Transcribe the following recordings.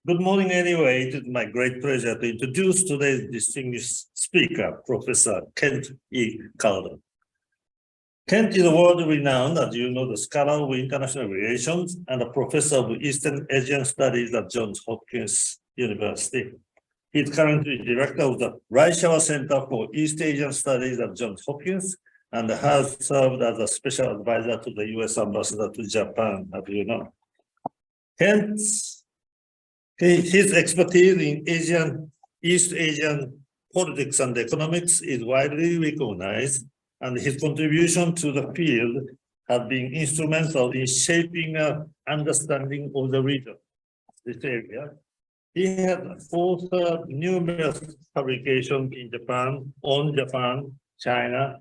Good morning anyway. It is my great pleasure to introduce today's distinguished speaker, Professor Kent E. Calder. Kent is world-renowned, as you know, the scholar of international relations and a professor of Eastern Asian Studies at Johns Hopkins University. He is currently director of the Reischauer Center for East Asian Studies at Johns Hopkins and has served as a special advisor to the U.S. ambassador to Japan, as you know. His expertise in East Asian politics and economics is widely recognized, and his contribution to the field has been instrumental in shaping an understanding of the region, this area. He has authored numerous publications in Japan, on Japan, China,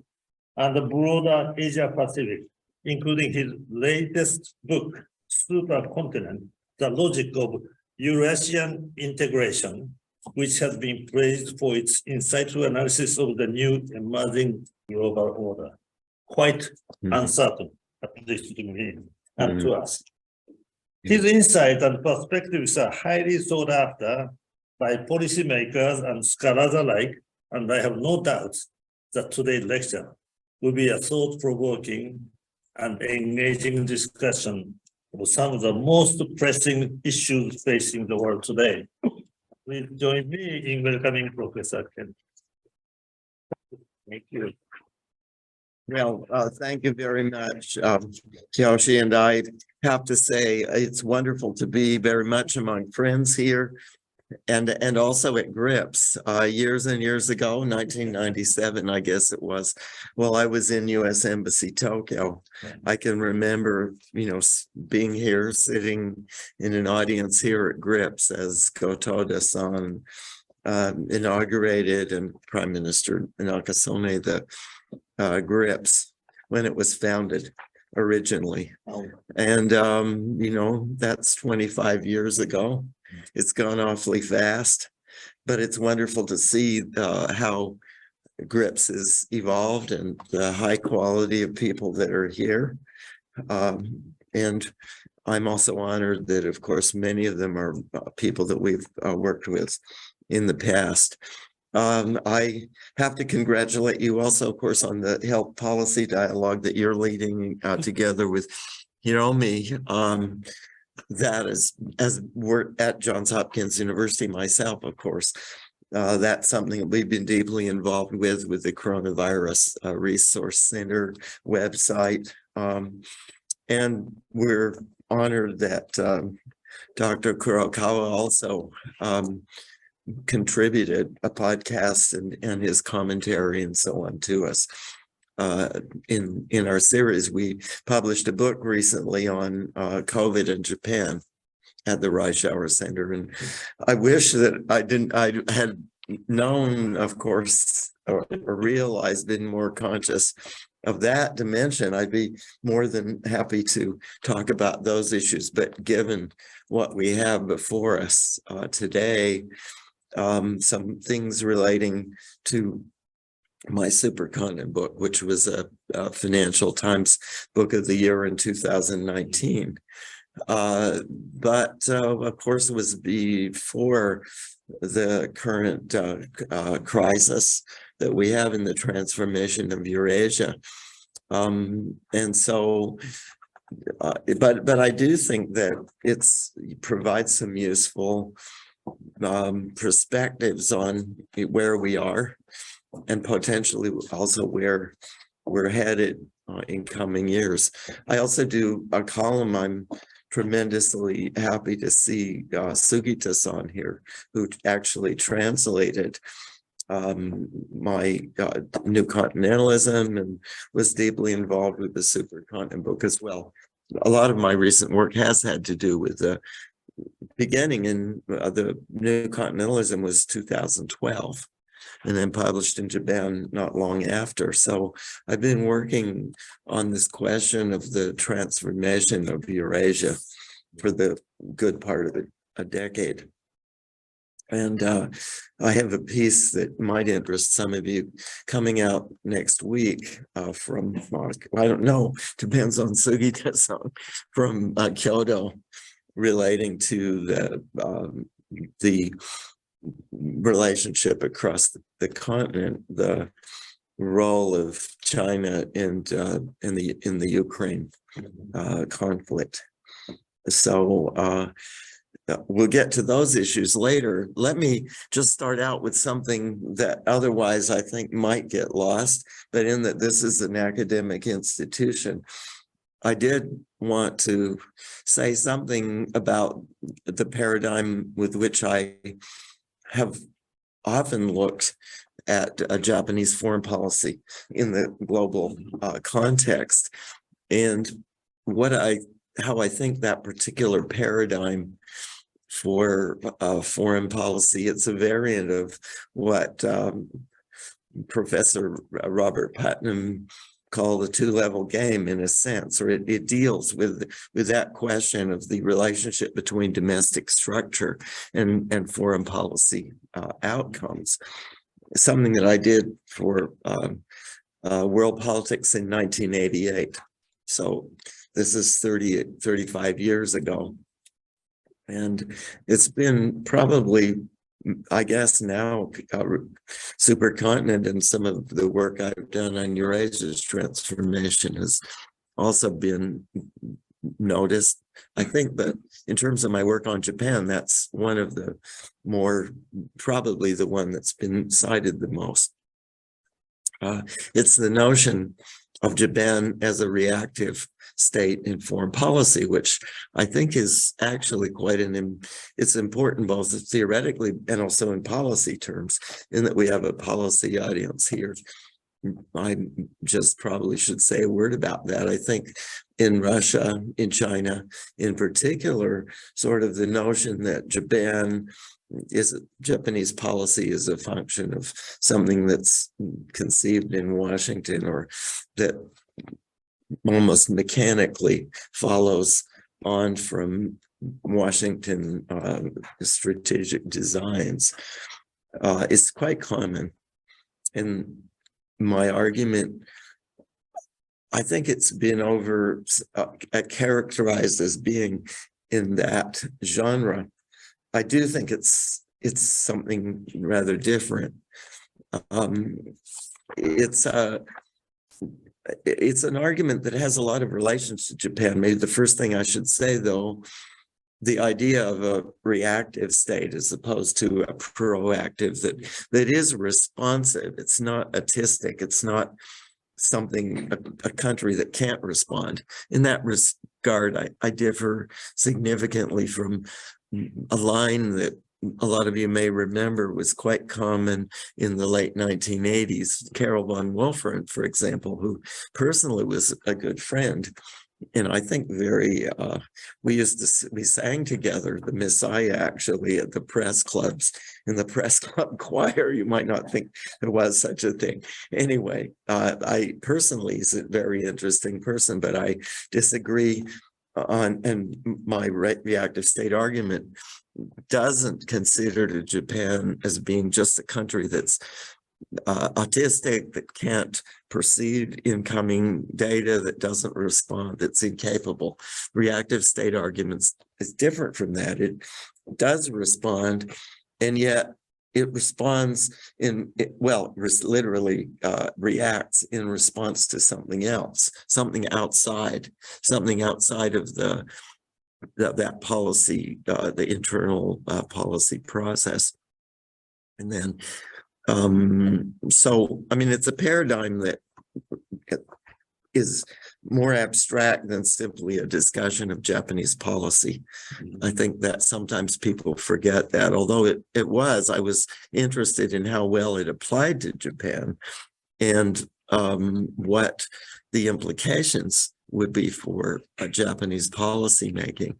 and the broader Asia Pacific, including his latest book, Supercontinent, The Logic of Eurasian Integration, which has been praised for its insightful analysis of the new emerging global order. Quite uncertain, at least to me and to us. His insight and perspectives are highly sought after by policymakers and scholars alike, and I have no doubt that today's lecture will be a thought-provoking and engaging discussion of some of the most pressing issues facing the world today. Please join me in welcoming Professor Kent. Thank you. Well, thank you very much, Kyoshi, and I have to say it's wonderful to be very much among friends here and also at GRIPS. Years and years ago, 1997, I guess it was, while I was in U.S. Embassy Tokyo. I can remember, being here, sitting in an audience here at GRIPS as Gotoda-san inaugurated and Prime Minister Nakasone the GRIPS when it was founded originally. And, that's 25 years ago. It's gone awfully fast, but it's wonderful to see how GRIPS has evolved and the high quality of people that are here. And I'm also honored that, of course, many of them are people that we've worked with in the past. I have to congratulate you also, of course, on the health policy dialogue that you're leading together with Hiromi. That is, as we're at Johns Hopkins University myself, of course, that's something that we've been deeply involved with the Coronavirus Resource Center website. And we're honored that Dr. Kurokawa also contributed a podcast and his commentary and so on to us. In our series, we published a book recently on COVID in Japan at the Reischauer Center, and I wish that I had known, of course, or realized, been more conscious of that dimension. I'd be more than happy to talk about those issues, but given what we have before us today, some things relating to my Supercontinent book, which was a Financial Times Book of the Year in 2019. But of course, it was before the current crisis that we have in the transformation of Eurasia. And so, but I do think that it provides some useful perspectives on where we are and potentially also where we're headed in coming years. I also do a column. I'm tremendously happy to see Sugita-san here, who actually translated my New Continentalism and was deeply involved with the Supercontinent book as well. A lot of my recent work has had to do with the beginning in the New Continentalism was 2012. And then published in Japan not long after. So I've been working on this question of the transformation of Eurasia for the good part of a decade. And I have a piece that might interest some of you coming out next week from, I don't know, depends on Sugita-san, from Kyoto, relating to the the relationship across the continent, the role of China and in the Ukraine conflict. So we'll get to those issues later. Let me just start out with something that otherwise I think might get lost, but in that this is an academic institution, I did want to say something about the paradigm with which I have often looked at Japanese foreign policy in the global context, and how I think that particular paradigm for foreign policy, it's a variant of what Professor Robert Putnam called a two-level game in a sense, or it deals with that question of the relationship between domestic structure and foreign policy outcomes. Something that I did for World Politics in 1988. So this is 35 years ago. And it's been probably, I guess now, supercontinent, and some of the work I've done on Eurasia's transformation has also been noticed. I think that in terms of my work on Japan, that's one of the more, probably the one that's been cited the most. It's the notion of Japan as a reactive state in foreign policy, which I think is actually quite it's important both theoretically and also in policy terms, in that we have a policy audience here. I just probably should say a word about that. I think in Russia, in China in particular, sort of the notion that Japanese policy is a function of something that's conceived in Washington, or that almost mechanically follows on from Washington strategic designs, is quite common. And my argument, I think it's been characterized as being in that genre. I do think it's something rather different. It's an argument that has a lot of relations to Japan. Maybe the first thing I should say, though, the idea of a reactive state as opposed to a proactive that is responsive. It's not autistic. It's not something, a country that can't respond. In that regard, I differ significantly from a line that a lot of you may remember was quite common in the late 1980s. Carol von Wolfram, for example, who personally was a good friend. And I think we sang together the Messiah actually at the press clubs, in the press club choir. You might not think there was such a thing. Anyway, I personally is a very interesting person, but I disagree and my reactive state argument doesn't consider Japan as being just a country that's autistic, that can't perceive incoming data, that doesn't respond, that's incapable. Reactive state arguments is different from that. It does respond, and yet it responds literally reacts in response to something else, something outside of that policy, the internal policy process. And then, so, I mean, it's a paradigm that is more abstract than simply a discussion of Japanese policy. I think that sometimes people forget that, although I was interested in how well it applied to Japan and what the implications would be for Japanese policy making.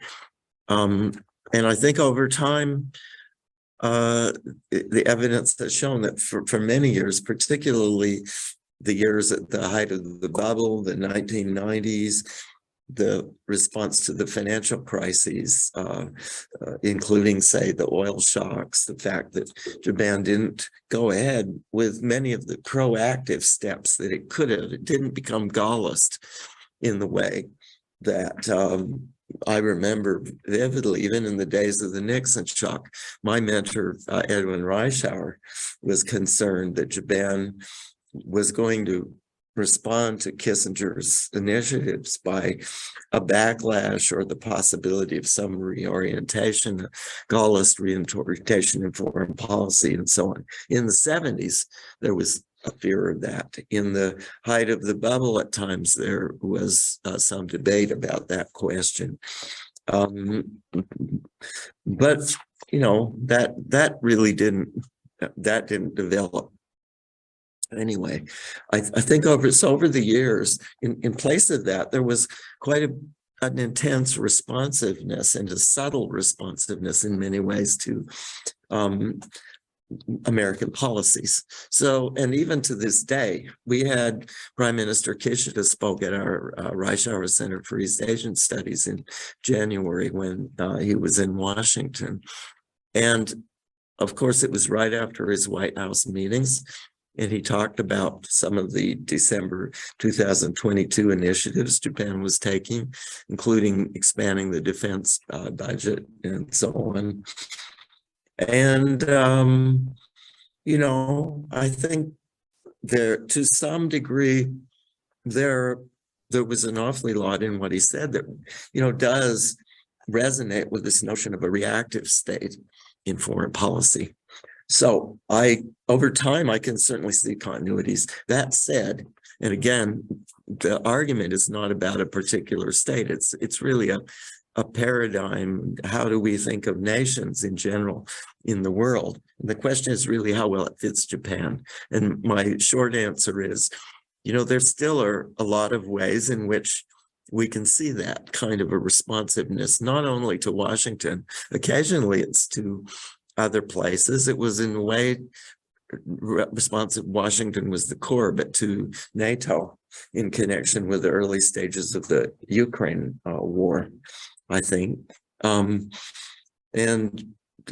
And I think over time, the evidence has shown that for many years, particularly the years at the height of the bubble, the 1990s, the response to the financial crises, including, say, the oil shocks, the fact that Japan didn't go ahead with many of the proactive steps that it could have. It didn't become Gaullist in the way that I remember vividly, even in the days of the Nixon shock, my mentor, Edwin Reischauer, was concerned that Japan was going to respond to Kissinger's initiatives by a backlash or the possibility of some reorientation, Gaullist reorientation in foreign policy and so on. In the 70s, there was a fear of that. In the height of the bubble, at times there was some debate about that question. But you know, that really didn't develop. Anyway, I think over the years, in place of that, there was quite an intense responsiveness and a subtle responsiveness in many ways to American policies. So, and even to this day, we had Prime Minister Kishida spoke at our Reischauer Center for East Asian Studies in January when he was in Washington. And of course, it was right after his White House meetings. And he talked about some of the December 2022 initiatives Japan was taking, including expanding the defense budget and so on. And, you know, I think there, to some degree, there was an awfully lot in what he said that, you know, does resonate with this notion of a reactive state in foreign policy. So over time, I can certainly see continuities. That said, and again, the argument is not about a particular state. It's really a paradigm. How do we think of nations in general in the world? And the question is really how well it fits Japan. And my short answer is, you know, there still are a lot of ways in which we can see that kind of a responsiveness, not only to Washington, occasionally it's to other places. It was in a way responsive. Washington was the core, but to NATO in connection with the early stages of the Ukraine war, I think. And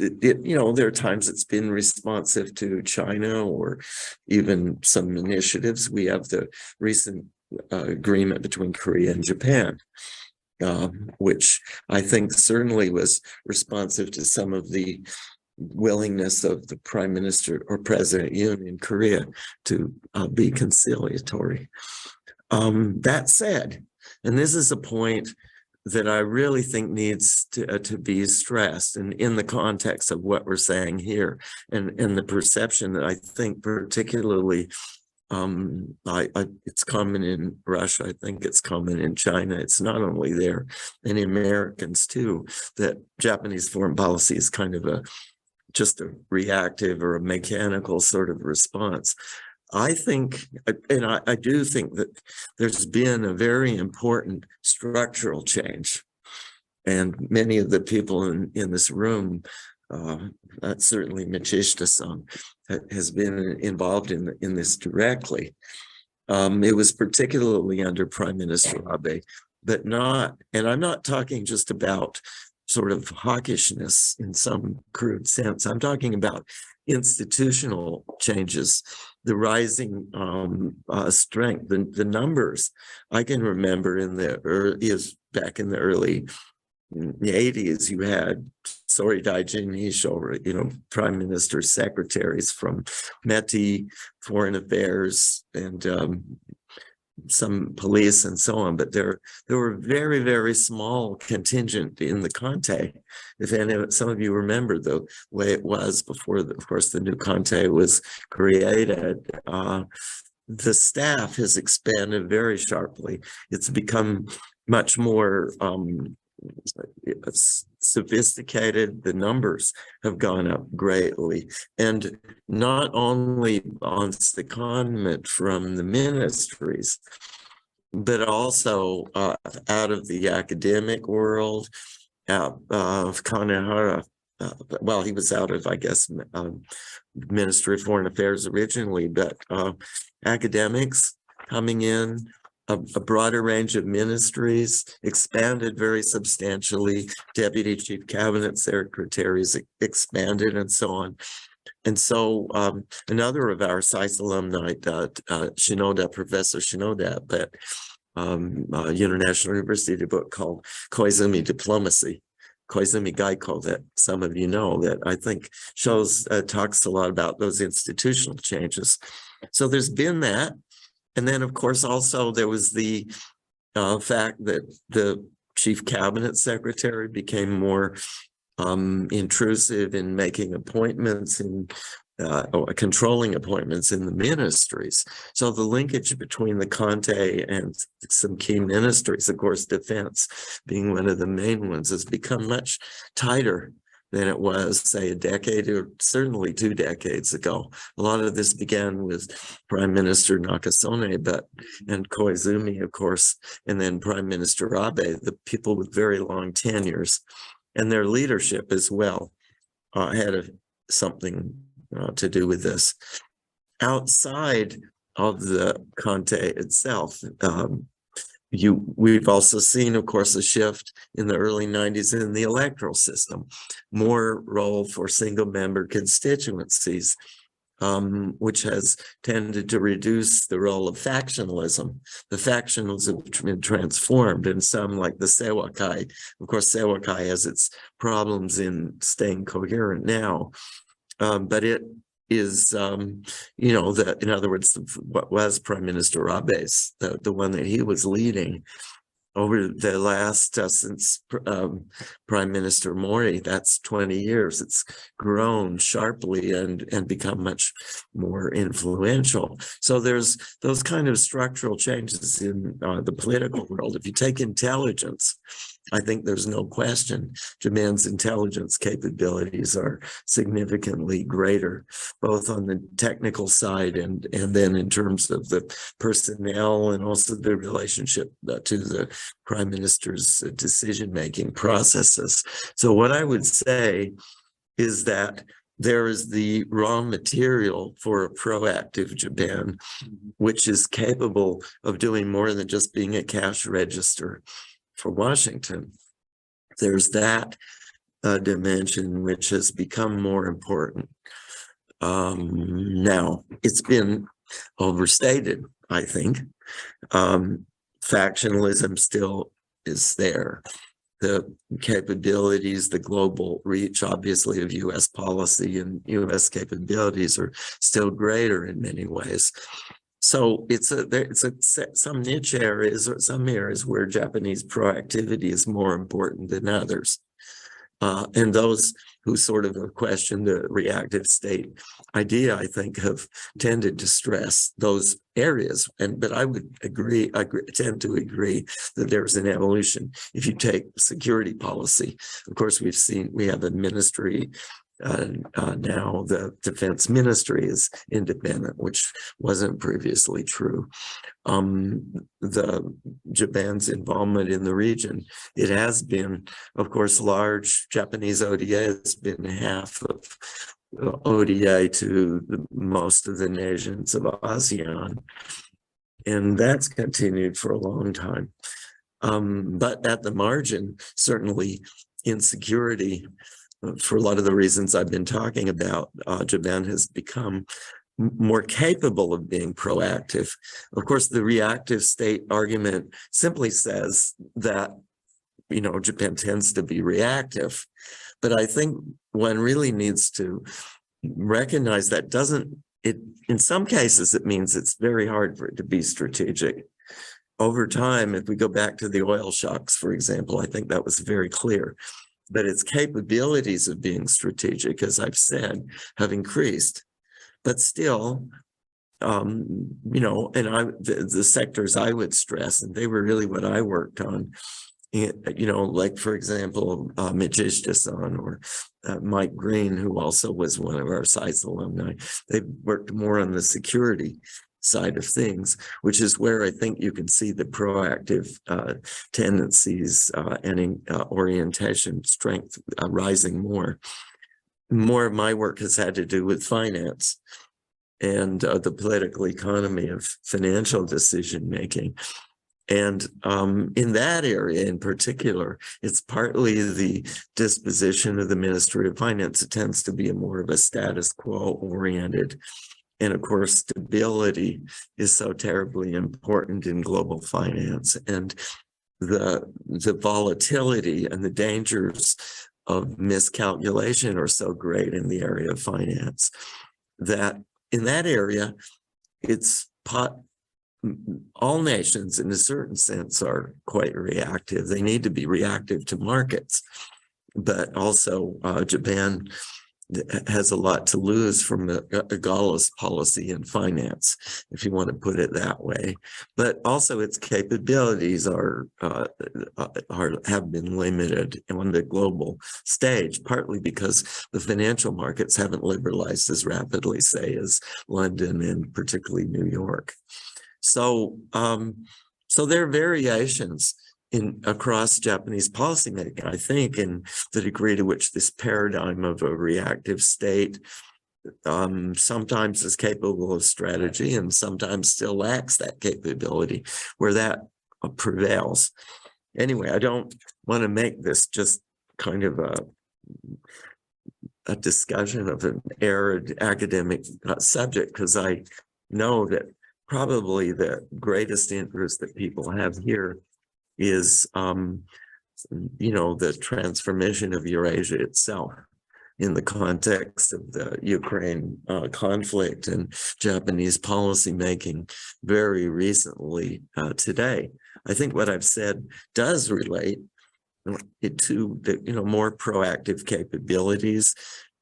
you know, there are times it's been responsive to China or even some initiatives. We have the recent agreement between Korea and Japan, which I think certainly was responsive to some of the willingness of the Prime Minister or President Yoon in Korea to be conciliatory. That said, and this is a point that I really think needs to be stressed, and in the context of what we're saying here, and the perception that I think particularly it's common in Russia, I think it's common in China, it's not only there, and Americans too, that Japanese foreign policy is kind of just a reactive or a mechanical sort of response. I think, and I do think that there's been a very important structural change. And many of the people in this room, certainly Michishita-san, has been involved in this directly. It was particularly under Prime Minister Abe, but not, and I'm not talking just about sort of hawkishness in some crude sense. I'm talking about institutional changes, the rising strength, the numbers. I can remember back in the early 80s, you had Soridai Jinicho, you know, prime minister secretaries from METI, Foreign Affairs, and some police and so on, but there were very, very small contingent in the Conte. If some of you remember the way it was before, of course, the new Conte was created, the staff has expanded very sharply. It's become much more sophisticated. The numbers have gone up greatly, and not only on secondment from the ministries, but also out of the academic world, out of Kanehara. Well, he was out of, I guess, Ministry of Foreign Affairs originally, but academics coming in, a broader range of ministries, expanded very substantially, deputy chief cabinet secretaries expanded, and so on. And so another of our SAIS alumni, Shinoda, Professor Shinoda, but International University book called Koizumi Diplomacy. Koizumi Gaiko, that some of you know, that I think shows, talks a lot about those institutional changes. So there's been that. And then, of course, also there was the fact that the chief cabinet secretary became more intrusive in making appointments and controlling appointments in the ministries. So the linkage between the Conte and some key ministries, of course, defense being one of the main ones, has become much tighter than it was, say, a decade or certainly 2 decades ago. A lot of this began with Prime Minister Nakasone, and Koizumi, of course, and then Prime Minister Abe, the people with very long tenures, and their leadership as well had something to do with this. Outside of the Conte itself, we've also seen, of course, a shift in the early 90s in the electoral system, more role for single-member constituencies, which has tended to reduce the role of factionalism. The factions have been transformed, and some, like the Sewakai, of course, Sewakai has its problems in staying coherent now, but it is, you know, that in other words, what was Prime Minister Abe's, the one that he was leading over the last, since Prime Minister Mori, that's 20 years, it's grown sharply and become much more influential. So there's those kind of structural changes in the political world. If you take intelligence, I think there's no question Japan's intelligence capabilities are significantly greater, both on the technical side and then in terms of the personnel and also the relationship to the Prime Minister's decision-making processes. So what I would say is that there is the raw material for a proactive Japan, which is capable of doing more than just being a cash register for Washington. There's that dimension which has become more important. Now, it's been overstated, I think. Factionalism still is there. The capabilities, the global reach, obviously, of U.S. policy and U.S. capabilities are still greater in many ways. So it's some niche areas or some areas where Japanese proactivity is more important than others. And those who sort of question the reactive state idea, I think, have tended to stress those areas. But I would tend to agree that there's an evolution. If you take security policy, of course, we have a ministry now. The defense ministry is independent, which wasn't previously true. The Japan's involvement in the region, it has been, of course, large. Japanese ODA has been half of ODA to most of the nations of ASEAN, and that's continued for a long time. But at the margin, certainly insecurity, for a lot of the reasons I've been talking about, Japan has become more capable of being proactive. Of course, the reactive state argument simply says that, you know, Japan tends to be reactive. But I think one really needs to recognize that in some cases, it means it's very hard for it to be strategic. Over time, if we go back to the oil shocks, for example, I think that was very clear. But its capabilities of being strategic, as I've said, have increased. But still, you know, and the sectors I would stress, and they were really what I worked on, you know, like, for example, Mijishita-san or Mike Green, who also was one of our SAIS alumni, they worked more on the security side of things, which is where I think you can see the proactive tendencies and orientation strength rising more. More of my work has had to do with finance and the political economy of financial decision making. And in that area in particular, it's partly the disposition of the Ministry of Finance. It tends to be more of a status quo oriented. And of course, stability is so terribly important in global finance, and the volatility and the dangers of miscalculation are so great in the area of finance that in that area, all nations in a certain sense are quite reactive. They need to be reactive to markets, but also Japan has a lot to lose from a gallus policy in finance, if you want to put it that way. But also its capabilities have been limited on the global stage, partly because the financial markets haven't liberalized as rapidly, say, as London and particularly New York. So, so there are variations across Japanese policymaking, I think, in the degree to which this paradigm of a reactive state sometimes is capable of strategy and sometimes still lacks that capability, where that prevails. Anyway, I don't want to make this just kind of a discussion of an arid academic subject, because I know that probably the greatest interest that people have here is, the transformation of Eurasia itself in the context of the Ukraine conflict and Japanese policymaking very recently today. I think what I've said does relate to the, more proactive capabilities,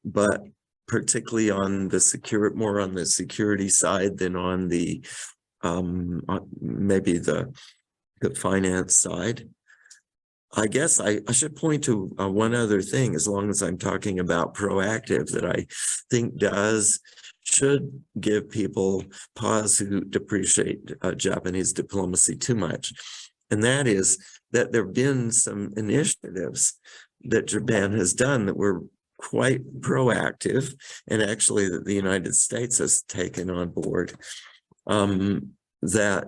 but particularly on the more on the security side than on the maybe the finance side. I guess I should point to one other thing, as long as I'm talking about proactive, that I think should give people pause who depreciate Japanese diplomacy too much. And that is that there have been some initiatives that Japan has done that were quite proactive, and actually that the United States has taken on board, that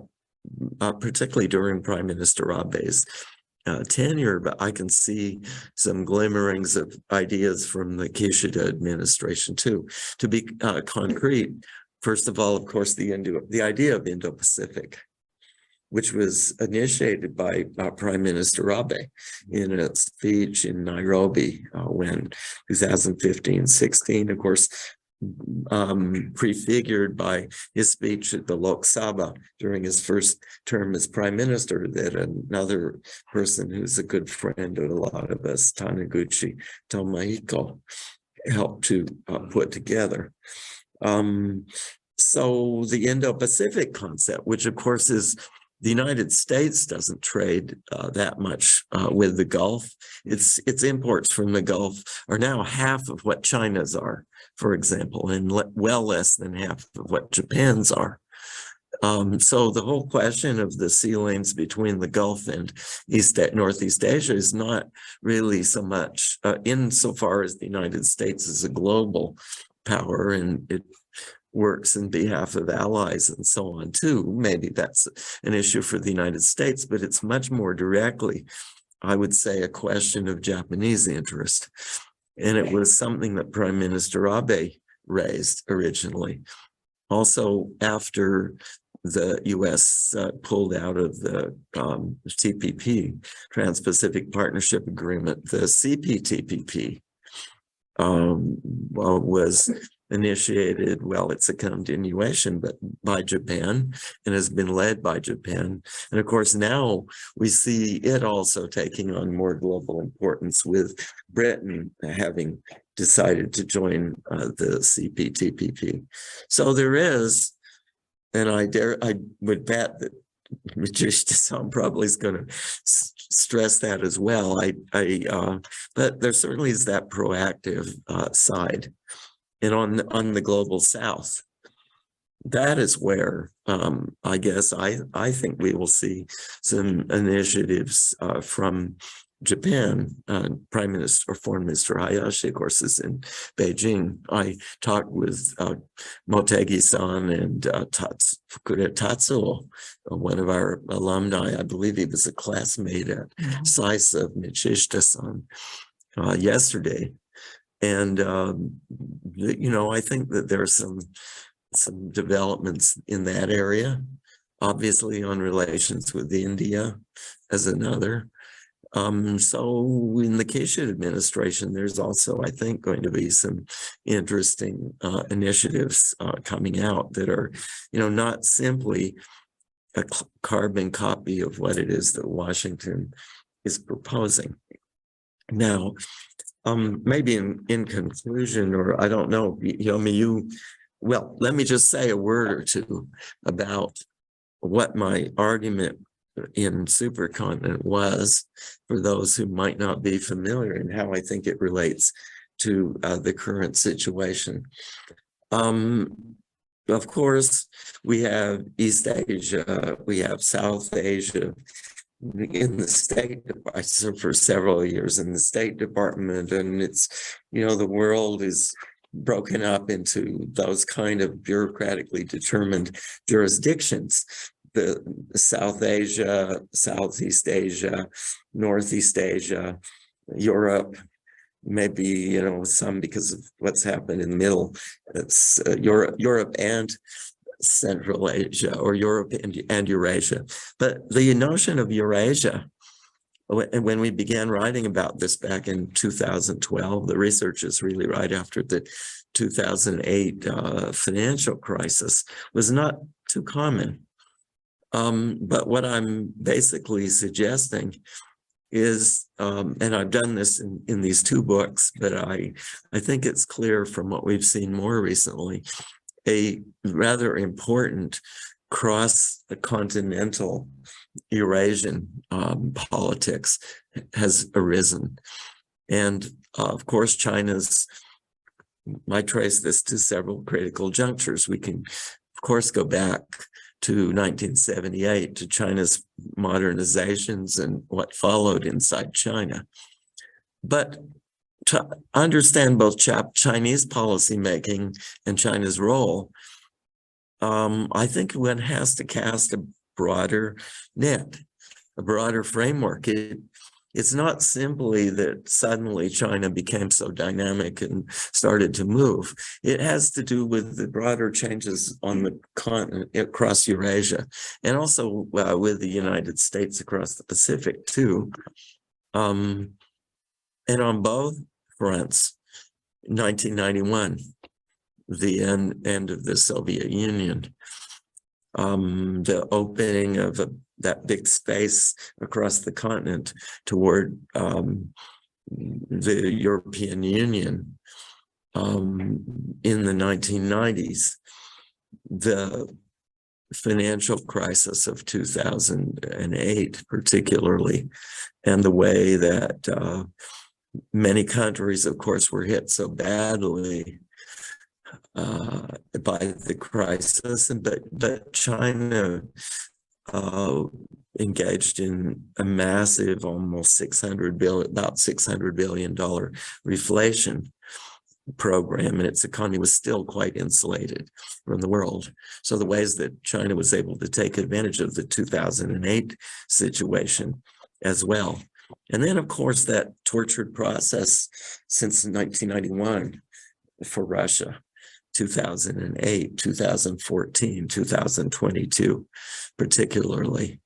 particularly during Prime Minister Abe's tenure, but I can see some glimmerings of ideas from the Kishida administration too. To be concrete, first of all, of course, the idea of Indo-Pacific, which was initiated by Prime Minister Abe in a speech in Nairobi when 2015-16, of course, prefigured by his speech at the Lok Sabha during his first term as prime minister, that another person who's a good friend of a lot of us, Taniguchi Tomahiko, helped to put together. So the Indo-Pacific concept, which of course is the United States doesn't trade that much with the Gulf. Its imports from the Gulf are now half of what China's are, for example, and well less than half of what Japan's are. So the whole question of the sea lanes between the Gulf and Northeast Asia is not really so much insofar as the United States is a global power and it works in behalf of allies and so on too. Maybe that's an issue for the United States, but it's much more directly, I would say, a question of Japanese interest. And it was something that Prime Minister Abe raised originally. Also, after the US pulled out of the TPP, Trans-Pacific Partnership Agreement, the CPTPP was initiated, it's a continuation, but by Japan, and has been led by Japan. And of course, now we see it also taking on more global importance, with Britain having decided to join the CPTPP. So there is, and I would bet that Rajesh Dasam probably is going to stress that as well. But there certainly is that proactive side. And on the global south, that is where I guess I think we will see some initiatives from Japan. Prime Minister or Foreign Minister Hayashi, of course, is in Beijing. I talked with Motegi-san and Fukure Tatsuo, one of our alumni. I believe he was a classmate at SAIS of Michishita-san yesterday. And, I think that there's some developments in that area, obviously on relations with India as another. So in the Keisha administration, there's also, I think, going to be some interesting initiatives coming out that are, not simply a carbon copy of what it is that Washington is proposing. Now, maybe in conclusion, or I don't know, well, let me just say a word or two about what my argument in supercontinent was for those who might not be familiar, and how I think it relates to the current situation. Of course, we have East Asia, we have South Asia. In the State Department, I served for several years in the State Department, and it's, the world is broken up into those kind of bureaucratically determined jurisdictions. The South Asia, Southeast Asia, Northeast Asia, Europe, maybe, some because of what's happened in the middle. It's Europe and Central Asia, or Europe and Eurasia. But the notion of Eurasia, when we began writing about this back in 2012, the research is really right after the 2008 financial crisis, was not too common. But what I'm basically suggesting is, and I've done this in these two books, but I think it's clear from what we've seen more recently, a rather important cross-continental Eurasian politics has arisen. And of course, might trace this to several critical junctures. We can, of course, go back to 1978, to China's modernizations and what followed inside China. But to understand both Chinese policymaking and China's role, I think one has to cast a broader net, a broader framework. It's not simply that suddenly China became so dynamic and started to move. It has to do with the broader changes on the continent across Eurasia, and also with the United States across the Pacific too. And on both fronts, 1991, the end of the Soviet Union, the opening of that big space across the continent toward the European Union in the 1990s, the financial crisis of 2008 particularly, and the way that many countries, of course, were hit so badly by the crisis, but China engaged in a massive, almost about $600 billion reflation program, and its economy was still quite insulated from the world. So the ways that China was able to take advantage of the 2008 situation as well. And then, of course, that tortured process since 1991 for Russia, 2008, 2014, 2022, particularly.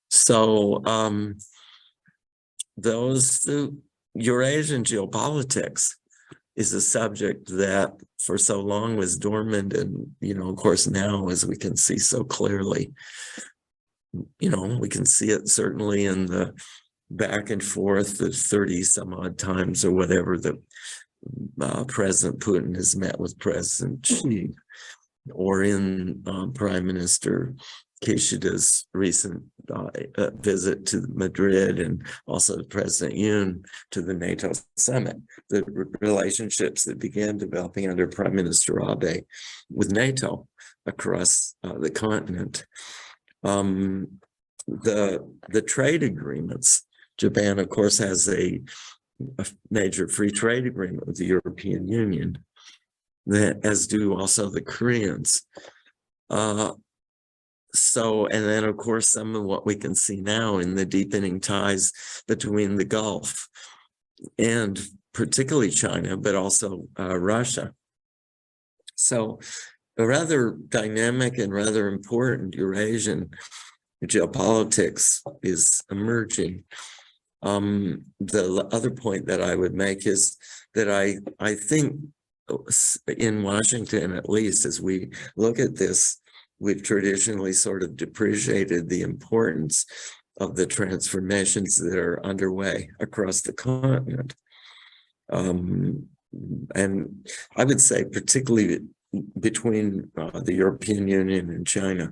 So the Eurasian geopolitics is a subject that for so long was dormant, and, of course, now, as we can see so clearly, we can see it certainly in the back and forth, the 30 some odd times or whatever the President Putin has met with President Xi, or in Prime Minister Kishida's recent visit to Madrid, and also President Yoon to the NATO summit, the relationships that began developing under Prime Minister Abe with NATO across the continent. The trade agreements, Japan, of course, has a major free trade agreement with the European Union, as do also the Koreans. And then, of course, some of what we can see now in the deepening ties between the Gulf, and particularly China, but also Russia. So a rather dynamic and rather important Eurasian geopolitics is emerging. The other point that I would make is that I think in Washington, at least, as we look at this, we've traditionally sort of depreciated the importance of the transformations that are underway across the continent. And I would say particularly between the European Union and China.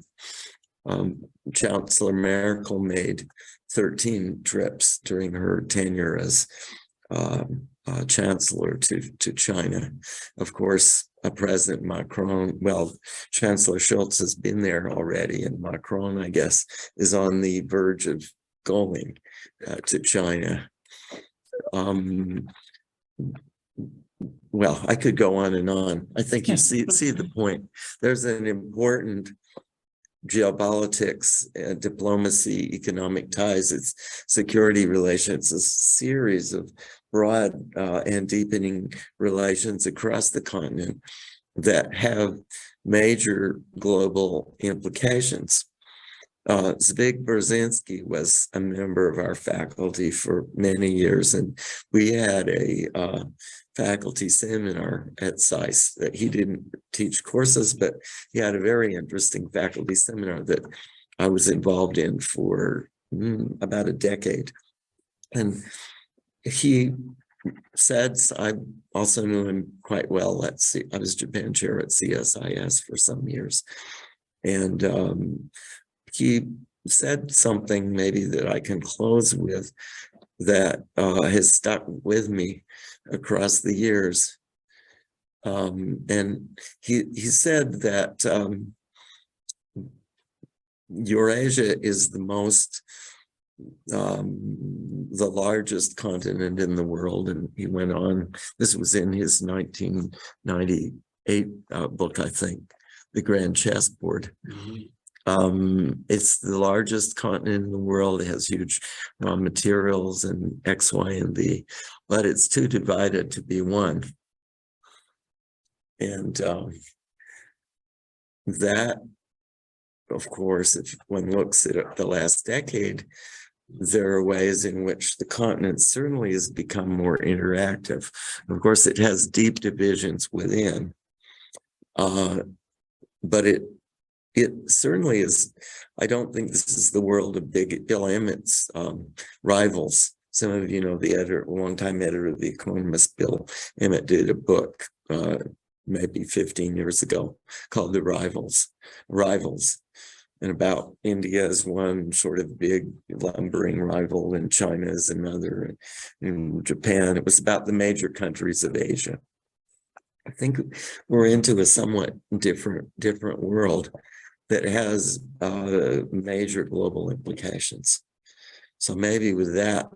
Chancellor Merkel made 13 trips during her tenure as chancellor to China. Of course, President Macron, well, Chancellor Scholz has been there already, and Macron, I guess, is on the verge of going to China. Well, I could go on and on. I think you see the point. There's an important geopolitics, diplomacy, economic ties, it's security relations, a series of broad and deepening relations across the continent that have major global implications. Zbig Brzezinski was a member of our faculty for many years, and we had a faculty seminar at SAIS that he didn't teach courses, but he had a very interesting faculty seminar that I was involved in for about a decade. And he said, I also knew him quite well. I was Japan chair at CSIS for some years. And he said something maybe that I can close with that has stuck with me across the years. And he said that Eurasia is the largest continent in the world. And he went on, this was in his 1998 book, I think, The Grand Chessboard. It's the largest continent in the world. It has huge raw materials and X, Y, and Z, but it's too divided to be one. And that, of course, if one looks at the last decade, there are ways in which the continent certainly has become more interactive. Of course, it has deep divisions within, but it certainly is. I don't think this is the world of big Bill Emmett's rivals. Some of you know the editor, longtime editor of The Economist, Bill Emmett, did a book maybe 15 years ago called The Rivals, and about India as one sort of big lumbering rival, and China as another, and Japan. It was about the major countries of Asia. I think we're into a somewhat different world that has major global implications. So maybe with that,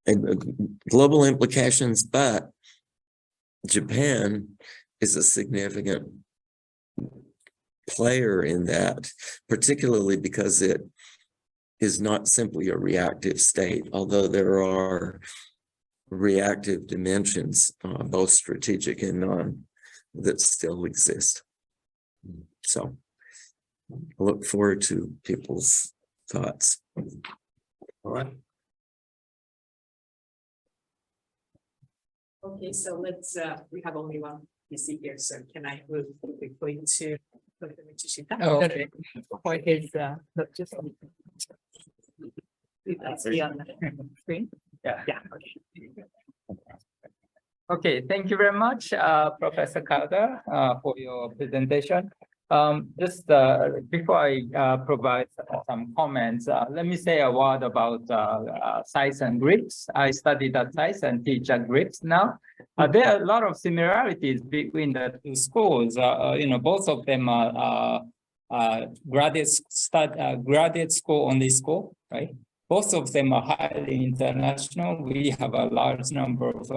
and global implications, but Japan is a significant player in that, particularly because it is not simply a reactive state, although there are reactive dimensions, both strategic and non, that still exist. So I look forward to people's thoughts. All right. Okay, so let's, we have only one PC here, so can I move quickly to Dr. Michishita? Oh, okay. What is just Let's be on the screen. yeah. Yeah, okay. Okay, thank you very much, Professor Calder, for your presentation. Just before I provide some comments, let me say a word about SAIS and GRIPS. I studied at SAIS and teach at GRIPS now. There are a lot of similarities between the two schools. Both of them are graduate school only school, right? Both of them are highly international. We have a large number of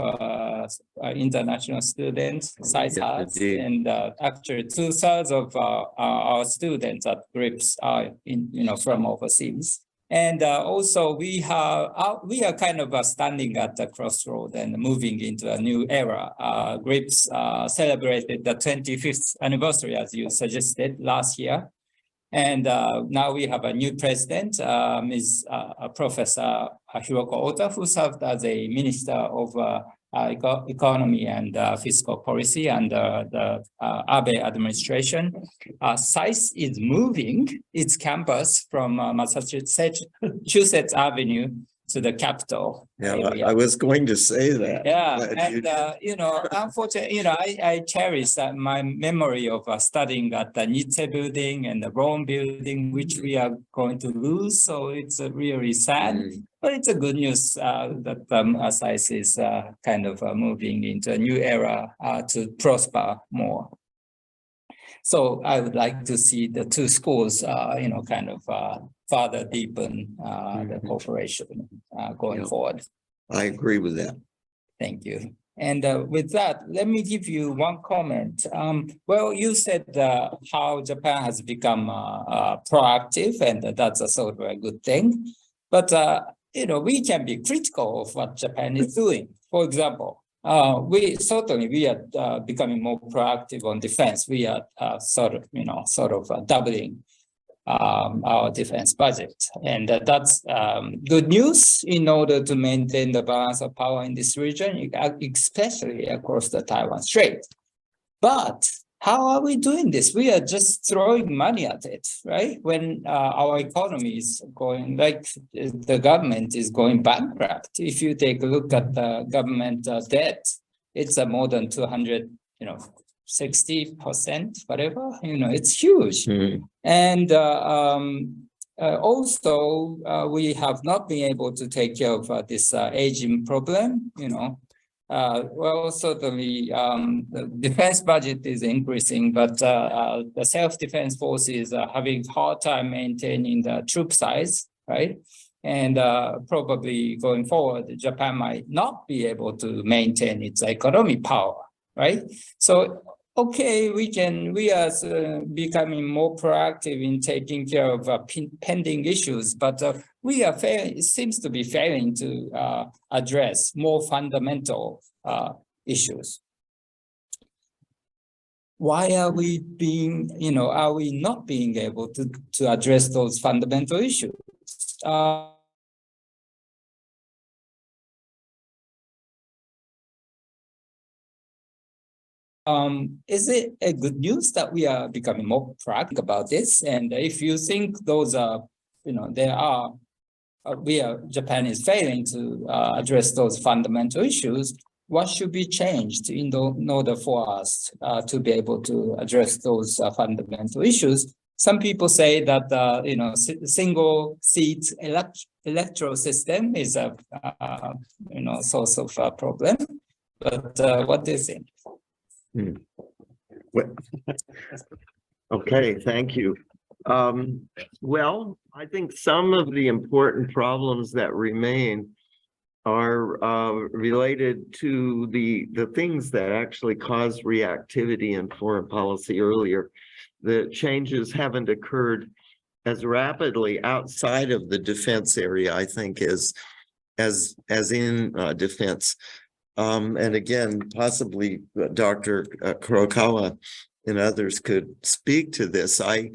international students, SAIS has, and actually 2/3 of our students at GRIPS are from overseas. And also we are kind of standing at the crossroad and moving into a new era. GRIPS celebrated the 25th anniversary, as you suggested, last year. And now we have a new president, Professor Hiroko Ota, who served as a minister of economy and fiscal policy under the Abe administration. SAIS is moving its campus from Massachusetts Avenue to the capital. Yeah, area. I was going to say that. Yeah, Glad and you- unfortunately, I cherish my memory of studying at the Nietzsche building and the Rome building, which we are going to lose. So it's really sad, but it's a good news that SAIS is kind of moving into a new era to prosper more. So I would like to see the two schools, kind of further deepen the cooperation going Yeah. forward. I agree with that. Thank you. And with that, let me give you one comment. Well, you said how Japan has become proactive, and that's a sort of a good thing. But we can be critical of what Japan is doing. For example, we are becoming more proactive on defense. We are sort of doubling our defense budget, and that's good news in order to maintain the balance of power in this region, especially across the Taiwan Strait. But how are we doing this? We are just throwing money at it, right? When our economy is going, like the government is going bankrupt. If you take a look at the government debt, it's more than 260%, whatever, it's huge. And also, we have not been able to take care of this aging problem, well, certainly the defense budget is increasing, but the self-defense forces are having a hard time maintaining the troop size, right? And probably going forward, Japan might not be able to maintain its economic power, right? So, okay, we are becoming more proactive in taking care of pending issues, but it seems to be failing to address more fundamental issues. Why are we not being able to address those fundamental issues? Is it a good news that we are becoming more proactive about this? And if you think those are, Japan is failing to address those fundamental issues, what should be changed in order for us to be able to address those fundamental issues? Some people say that single seat electoral system is a source of a problem. But what do you think? Okay, thank you. Well, I think some of the important problems that remain are related to the things that actually caused reactivity in foreign policy earlier. The changes haven't occurred as rapidly outside of the defense area, I think, as in defense. And again, possibly Dr. Kurokawa and others could speak to this. I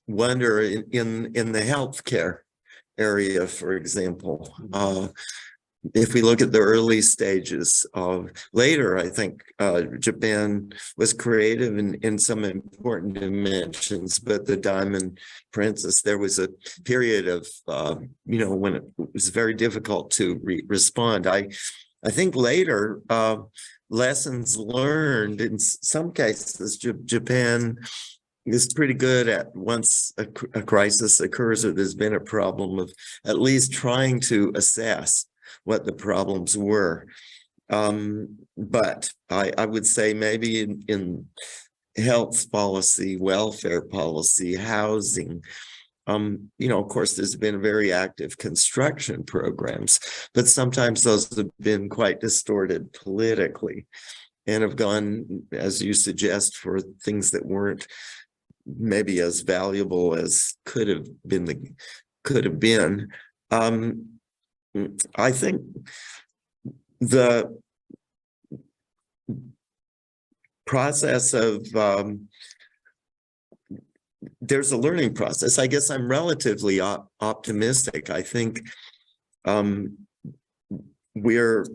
wonder in the healthcare area, for example, if we look at the early stages of later, I think Japan was creative in some important dimensions, but the Diamond Princess, there was a period of, when it was very difficult to respond. I think later, lessons learned, in some cases, Japan is pretty good at once a crisis occurs or there's been a problem of at least trying to assess what the problems were. But I would say maybe in health policy, welfare policy, housing, of course, there's been very active construction programs, but sometimes those have been quite distorted politically and have gone, as you suggest, for things that weren't maybe as valuable as could have been could have been. I think the process of there's a learning process. I guess I'm relatively optimistic. I think we're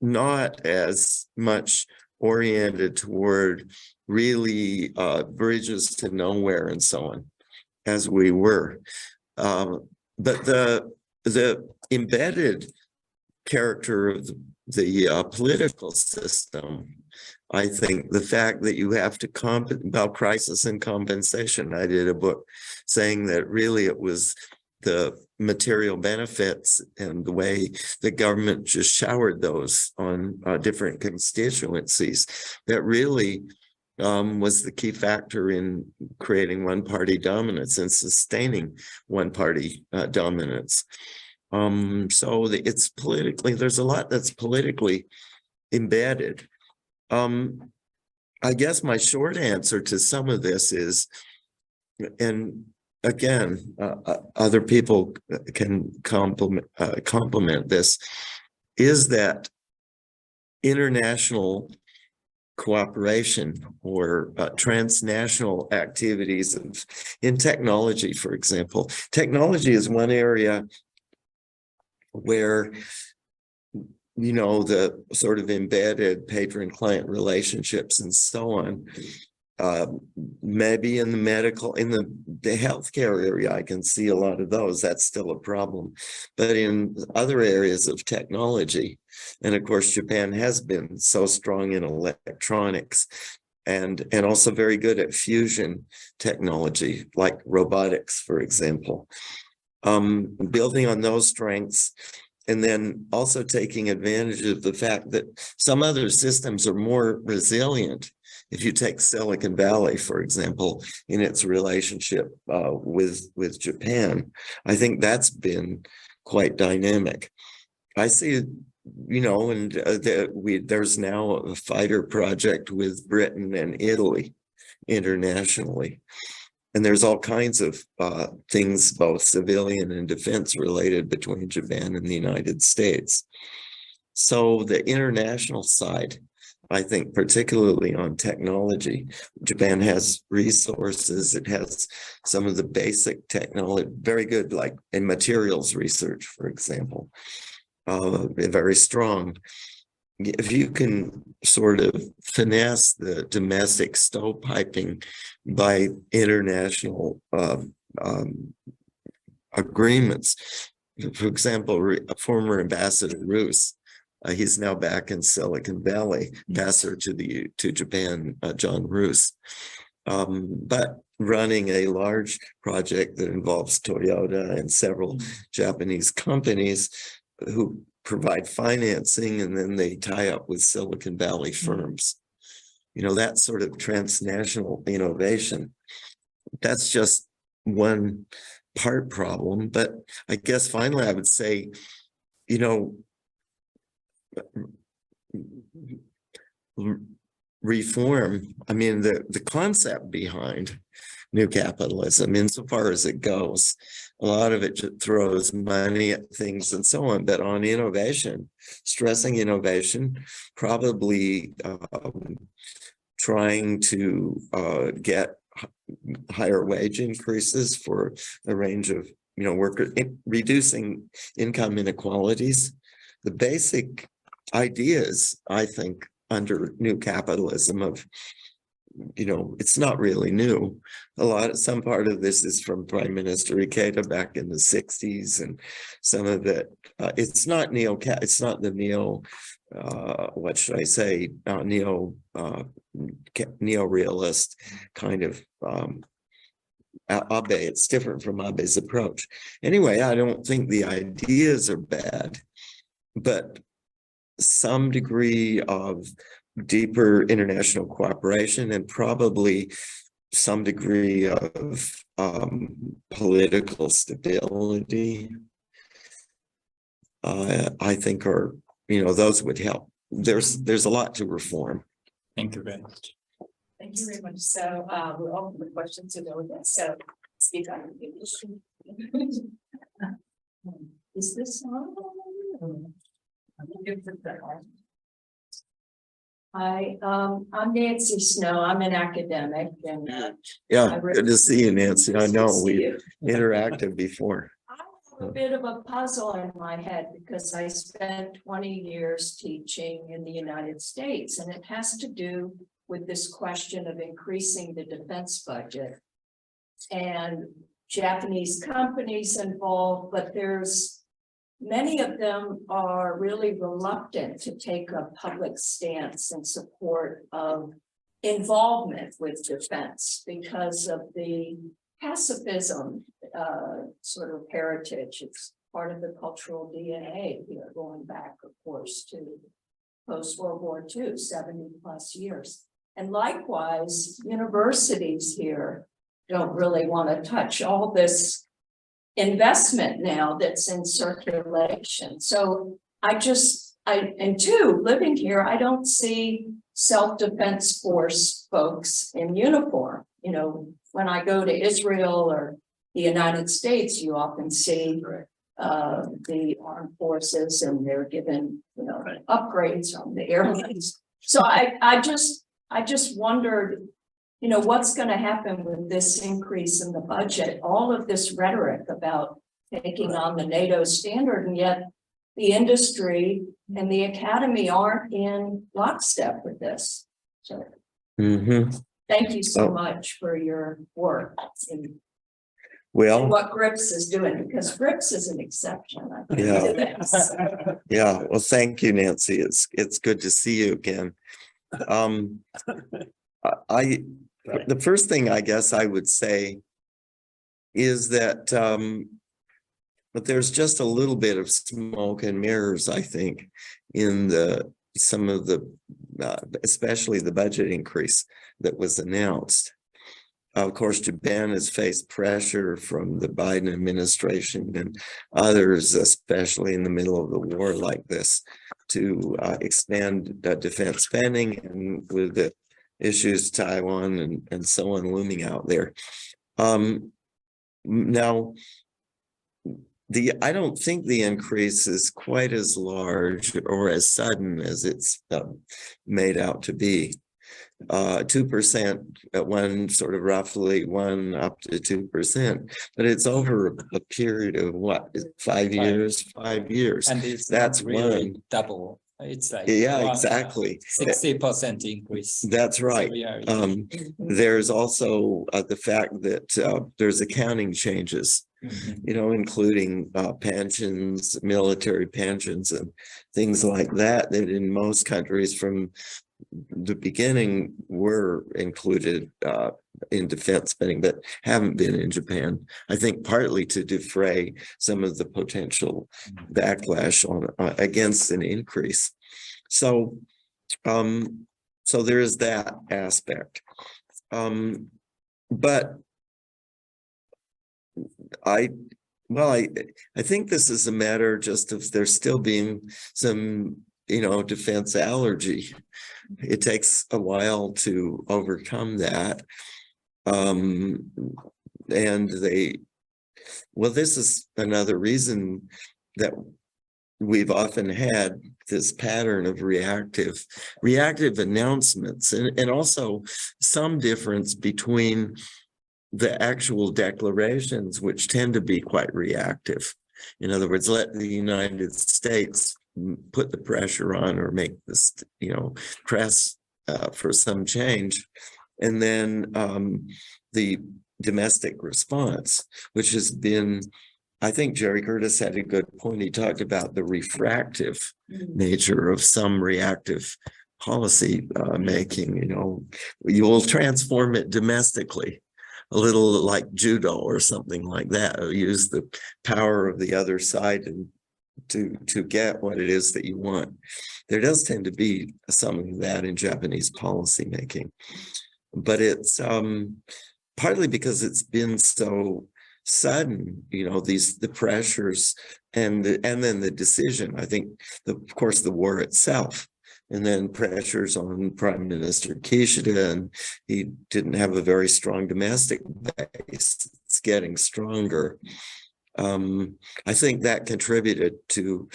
not as much oriented toward really bridges to nowhere and so on as we were. But the embedded character of the political system, I think the fact that you have to about crisis and compensation. I did a book saying that really it was the material benefits and the way the government just showered those on different constituencies that really was the key factor in creating one-party dominance and sustaining one-party dominance. So it's politically, there's a lot that's politically embedded. I guess my short answer to some of this is, and again, other people can complement this, is that international cooperation or transnational activities in technology, for example. Technology is one area where, you know, the sort of embedded patron-client relationships and so on, maybe in the medical, in the healthcare area, I can see a lot of those. That's still a problem. But in other areas of technology, and of course, Japan has been so strong in electronics and also very good at fusion technology, like robotics, for example. Building on those strengths, and then also taking advantage of the fact that some other systems are more resilient. If you take Silicon Valley, for example, in its relationship with Japan, I think that's been quite dynamic. I see, you know, and there's now a fighter project with Britain and Italy internationally. And there's all kinds of things, both civilian and defense related between Japan and the United States. So the international side, I think, particularly on technology, Japan has resources. It has some of the basic technology, very good, like in materials research, for example, very strong. If you can sort of finesse the domestic stovepiping by international agreements, for example, former Ambassador Roos, he's now back in Silicon Valley, ambassador to Japan, John Roos, but running a large project that involves Toyota and several Japanese companies who provide financing, and then they tie up with Silicon Valley firms. You know, that sort of transnational innovation, that's just one part problem. But I guess finally I would say, you know, reform, I mean, the concept behind new capitalism, insofar as it goes, a lot of it just throws money at things and so on, but on innovation, stressing innovation, probably trying to get higher wage increases for a range of, you know, workers, reducing income inequalities. The basic ideas, I think, under new capitalism of, you know, it's not really new. Some part of this is from Prime Minister Ikeda back in the 60s, and some of it, it's not what should I say, neo-realist kind of Abe. It's different from Abe's approach. Anyway, I don't think the ideas are bad, but some degree of deeper international cooperation and probably some degree of political stability, I think are, you know, those would help. There's a lot to reform. Thank you very much. Thank you very much. So we're open for questions to go with this. So speak on the issue. Is this on? Hi, I'm Nancy Snow. I'm an academic and Yeah, good to see you, Nancy. I know we you. interacted before. I have a bit of a puzzle in my head because I spent 20 years teaching in the United States, and it has to do with this question of increasing the defense budget. And Japanese companies involved, but many of them are really reluctant to take a public stance in support of involvement with defense because of the pacifism sort of heritage. It's part of the cultural DNA here, going back, of course, to post-World War II, 70 plus years. And likewise, universities here don't really want to touch all this investment now that's in circulation. So and two, living here, I don't see self-defense force folks in uniform. You know, when I go to Israel or the United States, you often see the armed forces and they're given, upgrades on the airlines. So I just wondered, what's going to happen with this increase in the budget, all of this rhetoric about taking on the NATO standard, and yet the industry and the academy aren't in lockstep with this. So thank you so much for your work and what GRIPS is doing, because GRIPS is an exception. I think, to this. Yeah. Well, thank you, Nancy. It's good to see you again. The first thing I guess I would say is that but there's just a little bit of smoke and mirrors, I think, in some of the especially the budget increase that was announced. Of course, Japan has faced pressure from the Biden administration and others, especially in the middle of the war like this, to expand defense spending, and with the issues Taiwan and so on looming out there. Now, I don't think the increase is quite as large or as sudden as it's made out to be. 2% at one, sort of roughly 1 up to 2%, but it's over a period of what, 5 years? 5 years. And it's that's really one double. It's like exactly 60% increase. That's right. So there's also the fact that there's accounting changes, including pensions, military pensions, and things like that, that in most countries from the beginning were included in defense spending, but haven't been in Japan. I think partly to defray some of the potential backlash on against an increase. So, so there is that aspect. But I think this is a matter just of there still being some, defense allergy. It takes a while to overcome that. And this is another reason that we've often had this pattern of reactive announcements, and also some difference between the actual declarations, which tend to be quite reactive. In other words, let the United States put the pressure on or make this, press for some change. And then the domestic response, which has been, I think Jerry Curtis had a good point. He talked about the refractive nature of some reactive policy making. You will transform it domestically, a little like judo or something like that. Use the power of the other side and to get what it is that you want. There does tend to be some of that in Japanese policy making, but it's partly because it's been so sudden, the pressures and then the decision. I think of course the war itself, and then pressures on Prime Minister Kishida, and he didn't have a very strong domestic base. it's getting stronger. I think that contributed to,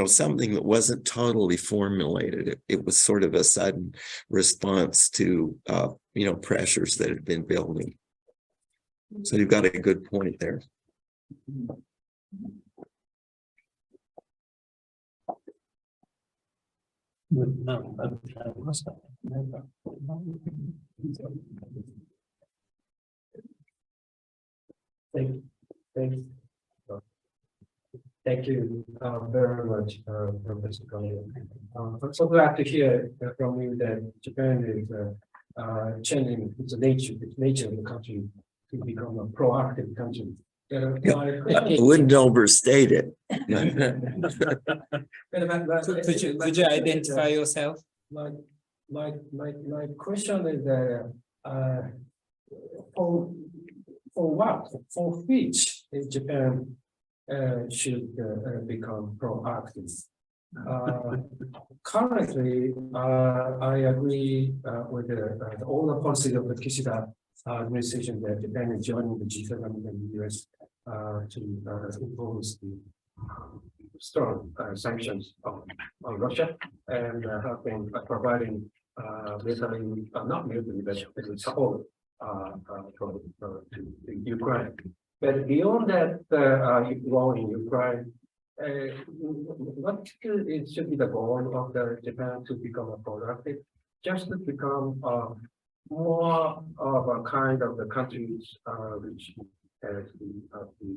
something that wasn't totally formulated. It was sort of a sudden response to, pressures that had been building. So you've got a good point there. Thank you very much, Professor Calder. I'm so glad to hear from you that Japan is changing its nature of the country to become a proactive country. I wouldn't overstate it. Could you identify yourself? My question is that for which is Japan should become proactive? Currently, I agree with all the policies of the Kishida administration that Japan is joining the G7 and the US to impose the strong sanctions on Russia, and have been providing military, not military, but support to Ukraine. But beyond that, war in Ukraine, what should be the goal of the Japan to become a productive? Just to become more of a kind of the countries which has the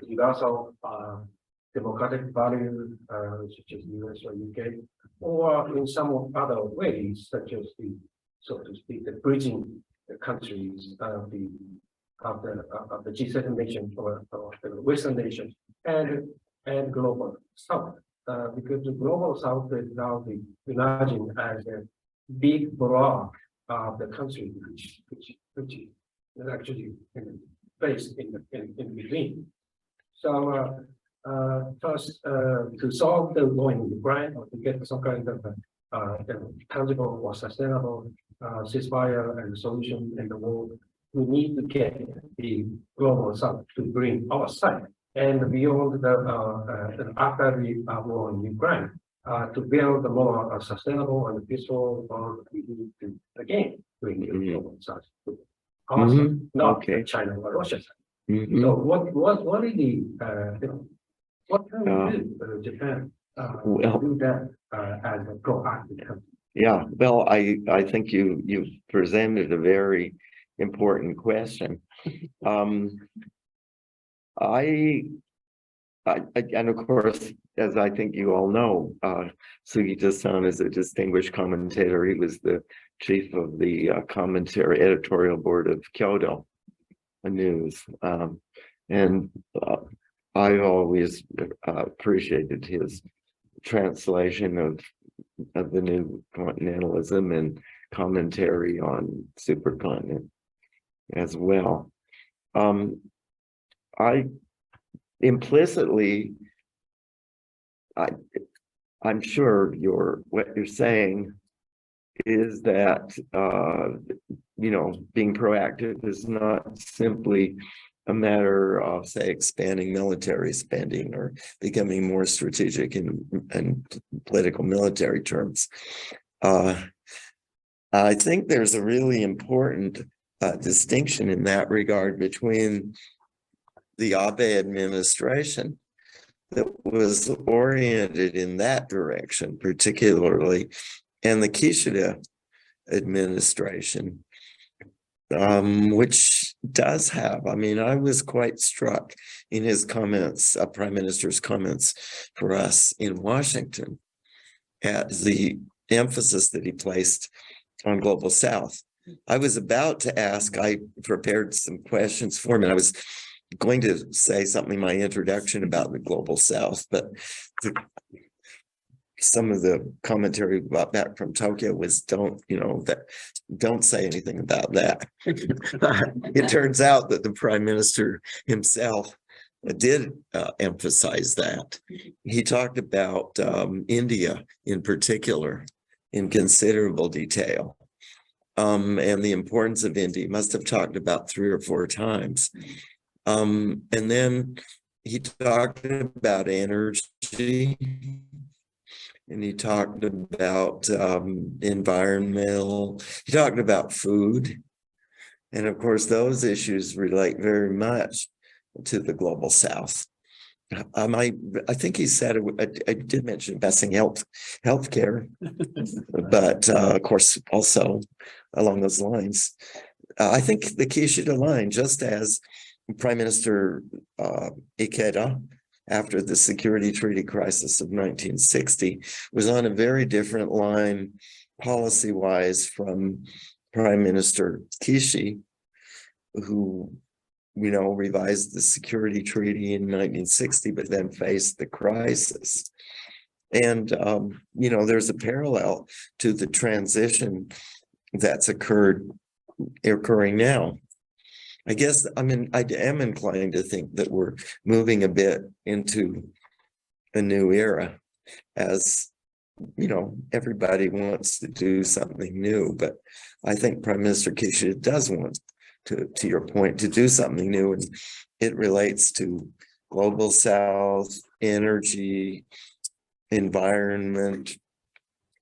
universal democratic values, such as US or UK, or in some other ways, such as the, so to speak, the bridging the countries of the G7 nations or the Western nations and global South, because the global South is now the imagined as a big block of the country which is actually placed in between. So first, to solve the war in Ukraine, or to get some kind of tangible or sustainable ceasefire and solution in the world, we need to get the global South to bring our side, and beyond the after the war in Ukraine, to build a more sustainable and peaceful world, we need to again bring the global South. Also, not China or Russia. So what is the what can we do, Japan, to do that as a proactive country? Yeah, well, I think you presented a very important question. And of course, as I think you all know, Sugita-san is a distinguished commentator. He was the chief of the commentary editorial board of Calder News, and I've always appreciated his translation of the new continentalism and commentary on supercontinent as well. I implicitly, I'm sure what you're saying is that being proactive is not simply a matter of, say, expanding military spending or becoming more strategic in political military terms. I think there's a really important distinction in that regard between the Abe administration that was oriented in that direction, particularly, and the Kishida administration, which does have, I was quite struck in his comments, Prime Minister's comments for us in Washington, at the emphasis that he placed on Global South. I was about to ask, I prepared some questions for him, and I was going to say something in my introduction about the Global South, but some of the commentary about back from Tokyo was don't say anything about that. It turns out that the Prime Minister himself did emphasize that. He talked about India in particular in considerable detail. and the importance of India. Must have talked about 3 or 4 times. And then he talked about energy, and he talked about environmental, he talked about food. And of course, those issues relate very much to the global South. I think he said, I did mention investing healthcare, but of course, also along those lines. I think the Kishida line, just as Prime Minister Ikeda, after the security treaty crisis of 1960, was on a very different line policy-wise from Prime Minister Kishi, who, you know, revised the security treaty in 1960, but then faced the crisis. And, you know, there's a parallel to the transition that's occurring now. I guess, I mean, I am inclined to think that we're moving a bit into a new era, as, you know, everybody wants to do something new, but I think Prime Minister Kishida does want to your point, to do something new, and it relates to global South, energy, environment,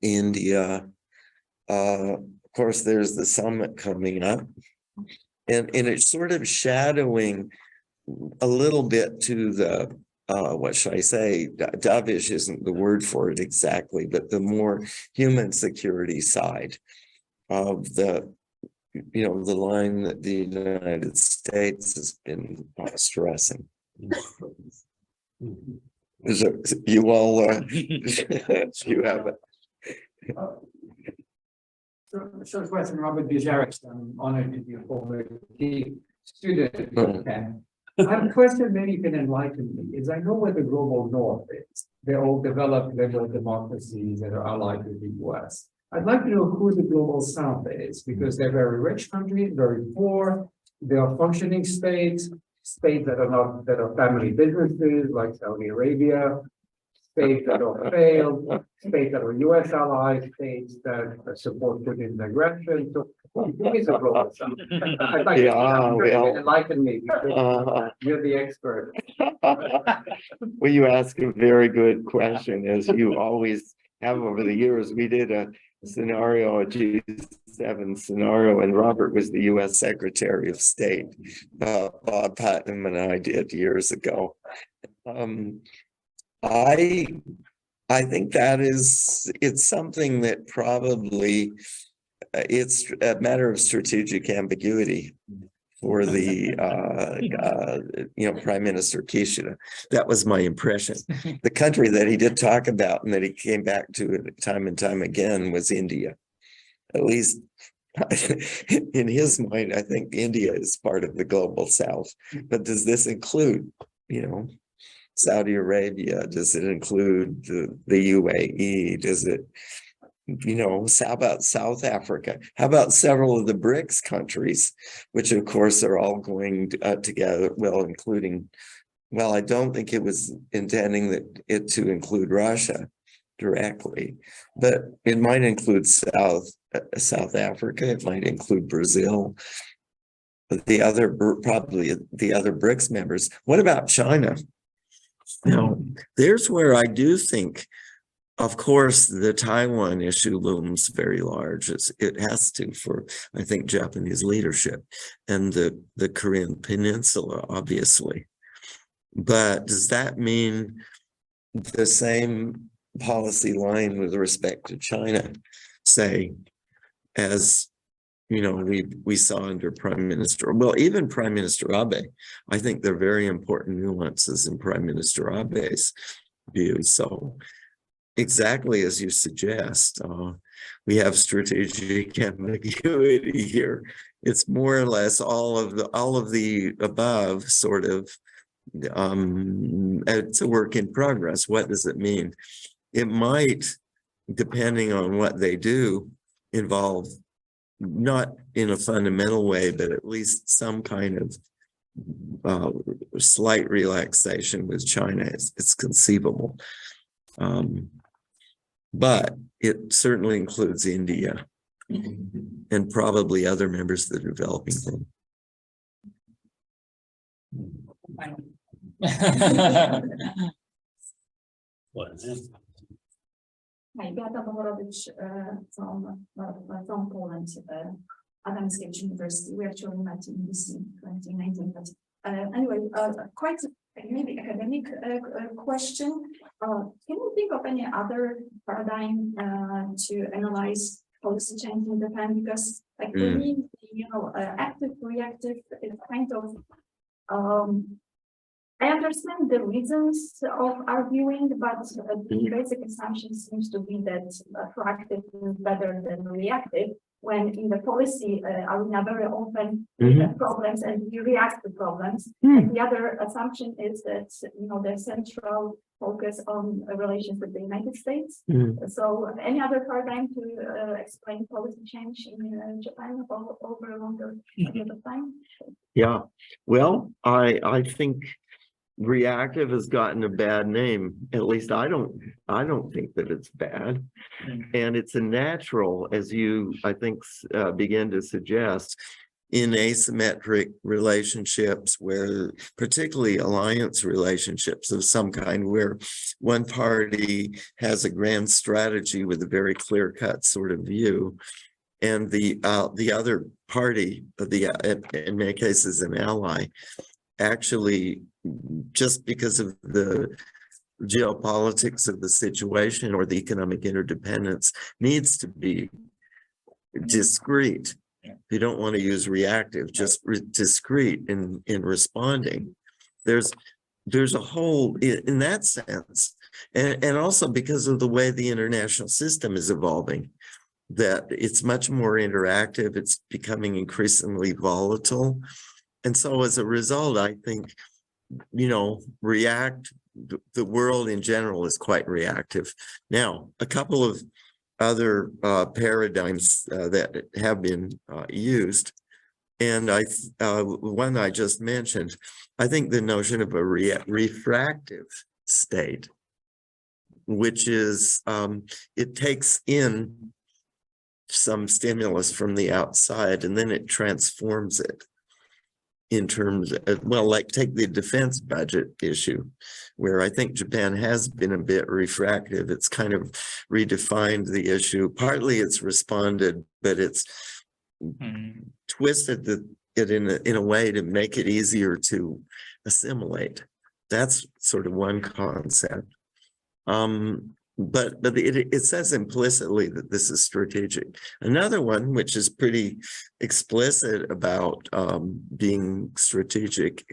India. Of course, there's the summit coming up, and it's sort of shadowing a little bit to the what should I say, dovish isn't the word for it exactly, but the more human security side of the, you know, the line that the United States has been stressing. So you all, you have it. Short question, Robert Bujarek. I'm honored to be a former student. I have a question, maybe you can enlighten me, is I know where the global north is. They're all developed liberal democracies that are allied with the US. I'd like to know who the global south is, because they're very rich countries, very poor, they are functioning states, states that are not, that are family businesses like Saudi Arabia, states that are failed, states that are US allies, states that support Putin's aggression. So who is a global south? I'd like to enlighten me, because you're the expert. Well, you ask a very good question, as you always have over the years. We did a scenario, a G7 scenario, and Robert was the US Secretary of State. Bob Putnam and I did years ago. I think that it's something that probably it's a matter of strategic ambiguity for the you know, Prime Minister Kishida. That was my impression. The country that he did talk about and that he came back to time and time again was India. At least in his mind, I think India is part of the global South. But does this include, you know, Saudi Arabia? Does it include the UAE? Does it, you know, how about South Africa? How about several of the BRICS countries, which of course are all going together, well, including, well, I don't think it was intending it to include Russia directly, but it might include South Africa, it might include Brazil, probably the other BRICS members. What about China? Now, there's where I do think, of course, the Taiwan issue looms very large. It has to, for, I think, Japanese leadership, and the Korean Peninsula, obviously. But does that mean the same policy line with respect to China, say, as, you know, we saw under Prime Minister, well, even Prime Minister Abe? I think there are very important nuances in Prime Minister Abe's views. So exactly as you suggest, we have strategic ambiguity here. It's more or less all of the above, sort of. It's a work in progress. What does it mean? It might, depending on what they do, involve, not in a fundamental way, but at least some kind of slight relaxation with China. It's conceivable. But it certainly includes India. and probably other members of the developing world. What is it? Hi, Beata Bohorovich from Poland, Adams University. We actually met in DC 2019. But anyway, quite maybe academic question. Can you think of any other paradigm to analyze policy change in Japan? Because, like, for me, active reactive is kind of I understand the reasons of arguing, but the basic assumption seems to be that proactive is better than reactive, when in the policy arena very often we have problems and we react to problems. And the other assumption is that the central focus on relations with the United States. So any other paradigm to explain policy change in Japan over a longer period of time? Yeah, well, I think reactive has gotten a bad name. At least I don't think that it's bad. And it's a natural, as you, I think, begin to suggest, in asymmetric relationships, where particularly alliance relationships of some kind, where one party has a grand strategy with a very clear-cut sort of view, and the other party, in many cases an ally, actually, just because of the geopolitics of the situation or the economic interdependence, needs to be discrete. You don't want to use reactive, just discrete in responding. There's a whole, in that sense, and also because of the way the international system is evolving, that it's much more interactive, it's becoming increasingly volatile. And so as a result, I think, the world in general is quite reactive. Now, a couple of other paradigms that have been used, and one I just mentioned, I think the notion of a refractive state, which is it takes in some stimulus from the outside and then it transforms it in terms of, well, like take the defense budget issue, where I think Japan has been a bit refractive. It's kind of redefined the issue. Partly it's responded, but it's twisted it in a way to make it easier to assimilate. That's sort of one concept. But it says implicitly that this is strategic. Another one, which is pretty explicit about being strategic,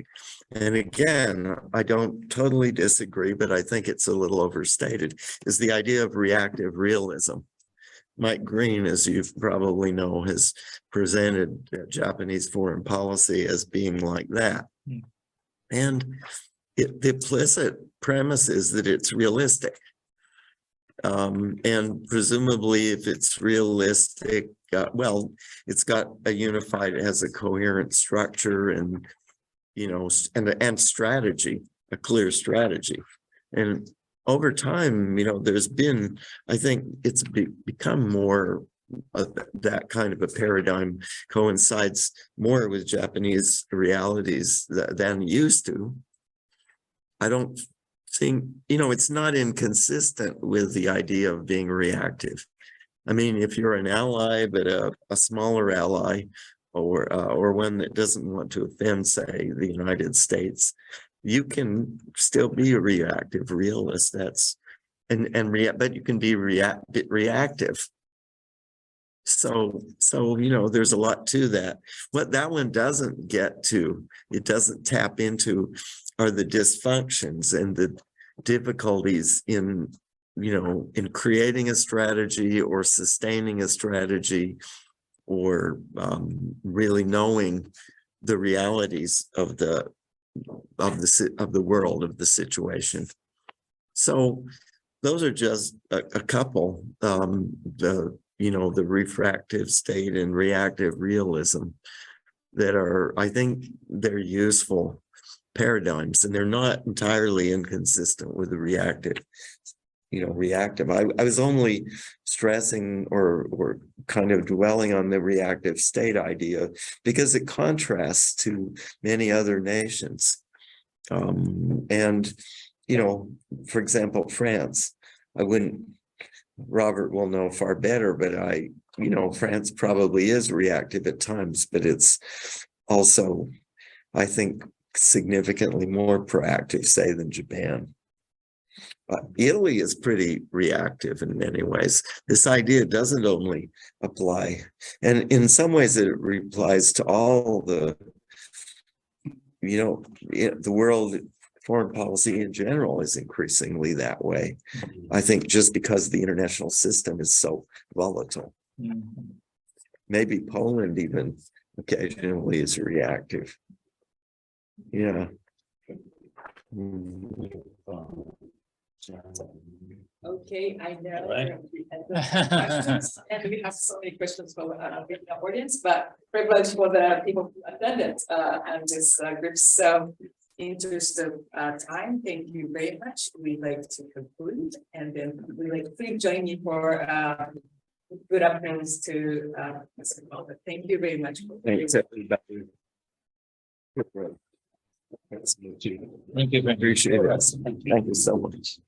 and again, I don't totally disagree, but I think it's a little overstated, is the idea of reactive realism. Mike Green, as you probably know, has presented Japanese foreign policy as being like that. And the implicit premise is that it's realistic. And presumably if it's realistic, well, it's got a unified, it has a coherent structure and, and strategy, a clear strategy. And over time, there's been, I think it's become more that kind of a paradigm coincides more with Japanese realities than used to. I don't think, it's not inconsistent with the idea of being reactive. I mean, if you're an ally, but a smaller ally, or one that doesn't want to offend, say, the United States, you can still be a reactive realist. But you can be reactive. So there's a lot to that. What that one doesn't get to, it doesn't tap into, are the dysfunctions and the difficulties in creating a strategy or sustaining a strategy, or really knowing the realities of the world, of the situation. So those are just a couple, the refractive state and reactive realism that are, I think they're useful paradigms, and they're not entirely inconsistent with the reactive. reactive. I was only stressing or kind of dwelling on the reactive state idea because it contrasts to many other nations. And, for example, France, Robert will know far better, but France probably is reactive at times, but it's also, I think, significantly more proactive, say, than Japan. Italy is pretty reactive in many ways. This idea doesn't only apply, and in some ways it applies to all the, the world. Foreign policy in general is increasingly that way. I think just because the international system is so volatile. Maybe Poland even occasionally is reactive. Yeah. Okay, I know. Right. We have questions, and we have so many questions from the audience, but privilege for the people who attended and this group. So in interest of time, thank you very much. We'd like to conclude, and then we like please join me for good afternoons to Mr. Calder. Thank you very much. Thanks, everybody. Thank you. Appreciate it. Thank you so much.